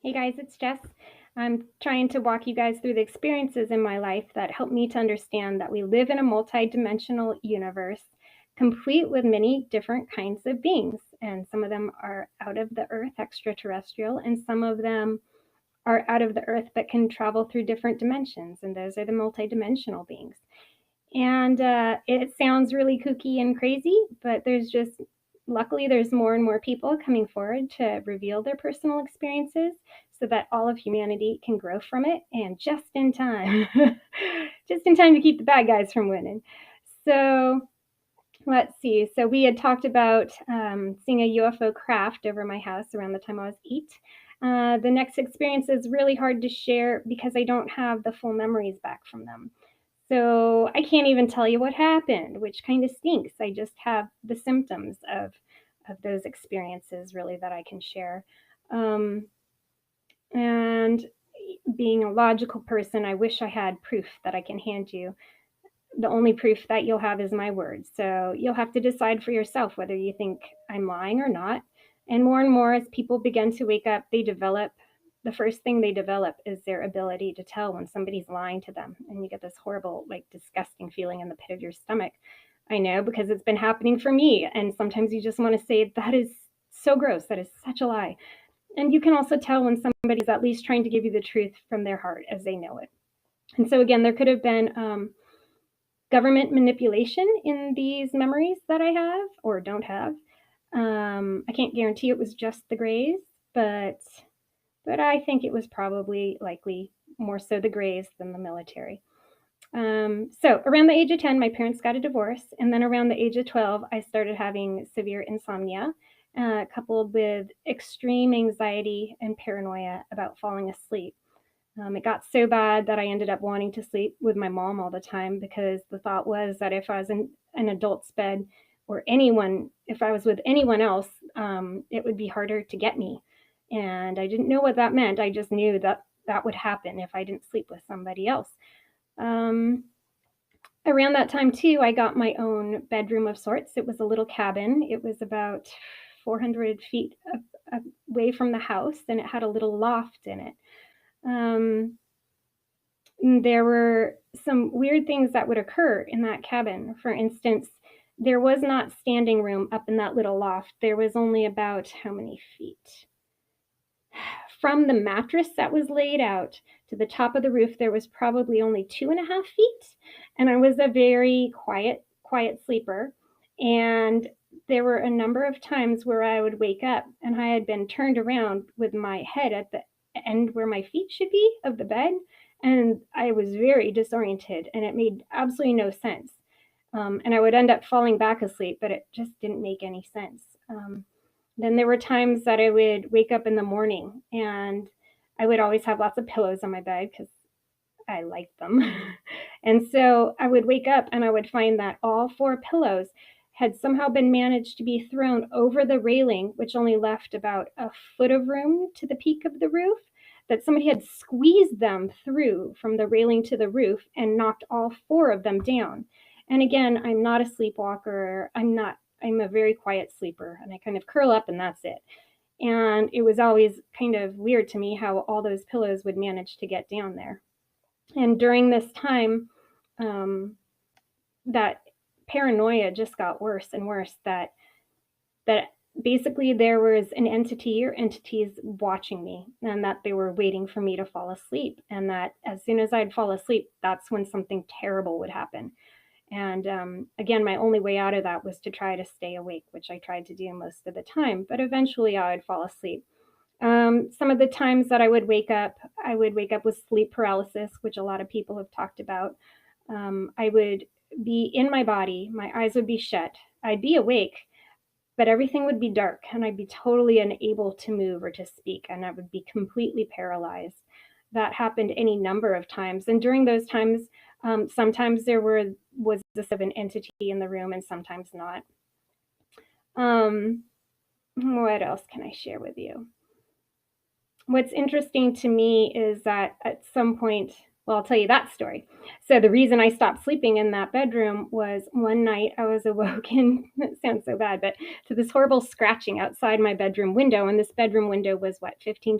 Hey guys, it's Jess. I'm trying to walk you guys through the experiences in my life that help me to understand that we live in a multi-dimensional universe, complete with many different kinds of beings. And some of them are out of the earth, extraterrestrial, and some of them are out of the earth but can travel through different dimensions. And those are the multi-dimensional beings. And it sounds really kooky and crazy, but luckily, there's more and more people coming forward to reveal their personal experiences so that all of humanity can grow from it, and just in time, just in time to keep the bad guys from winning. So let's see. So we had talked about seeing a UFO craft over my house around the time I was 8. The next experience is really hard to share because I don't have the full memories back from them. So I can't even tell you what happened, which kind of stinks. I just have the symptoms of those experiences really that I can share. Um, and being a logical person, I wish I had proof that I can hand you. The only proof that you'll have is my word. So you'll have to decide for yourself whether you think I'm lying or not. And more, as people begin to wake up, the first thing they develop is their ability to tell when somebody's lying to them. And you get this horrible, like disgusting feeling in the pit of your stomach. I know because it's been happening for me. And sometimes you just want to say, that is so gross. That is such a lie. And you can also tell when somebody's at least trying to give you the truth from their heart as they know it. And so, again, there could have been government manipulation in these memories that I have or don't have. I can't guarantee it was just the Greys, but I think it was probably likely more so the Greys than the military. So around the age of 10, my parents got a divorce, and then around the age of 12, I started having severe insomnia, coupled with extreme anxiety and paranoia about falling asleep. It got so bad that I ended up wanting to sleep with my mom all the time because the thought was that if I was in an adult's bed or if I was with anyone else, it would be harder to get me. And I didn't know what that meant. I just knew that that would happen if I didn't sleep with somebody else. Um, Around that time, too, I got my own bedroom of sorts. It was a little cabin. It was about 400 feet away from the house, and it had a little loft in it. Um, there were some weird things that would occur in that cabin. For instance, there was not standing room up in that little loft. There was only about how many feet? From the mattress that was laid out to the top of the roof, there was probably only 2.5 feet. And I was a very quiet sleeper. And there were a number of times where I would wake up and I had been turned around with my head at the end where my feet should be of the bed. And I was very disoriented and it made absolutely no sense. And I would end up falling back asleep, but it just didn't make any sense. Then there were times that I would wake up in the morning and I would always have lots of pillows on my bed because I liked them. And so I would wake up and I would find that all 4 pillows had somehow been managed to be thrown over the railing, which only left about a foot of room to the peak of the roof, that somebody had squeezed them through from the railing to the roof and knocked all 4 of them down. And again, I'm not a sleepwalker. I'm a very quiet sleeper and I kind of curl up and that's it. And it was always kind of weird to me how all those pillows would manage to get down there. And during this time, that paranoia just got worse and worse. That basically there was an entity or entities watching me, and that they were waiting for me to fall asleep, and that as soon as I'd fall asleep, that's when something terrible would happen. And again, my only way out of that was to try to stay awake, which I tried to do most of the time, but eventually I would fall asleep. Some of the times that I would wake up with sleep paralysis, which a lot of people have talked about. I would be in my body, my eyes would be shut, I'd be awake, but everything would be dark and I'd be totally unable to move or to speak, and I would be completely paralyzed. That happened any number of times. And during those times, sometimes was this of an entity in the room and sometimes not. What else can I share with you? What's interesting to me is that at some point, well, I'll tell you that story. So the reason I stopped sleeping in that bedroom was one night I was awoken, it sounds so bad, but to this horrible scratching outside my bedroom window. And this bedroom window was 15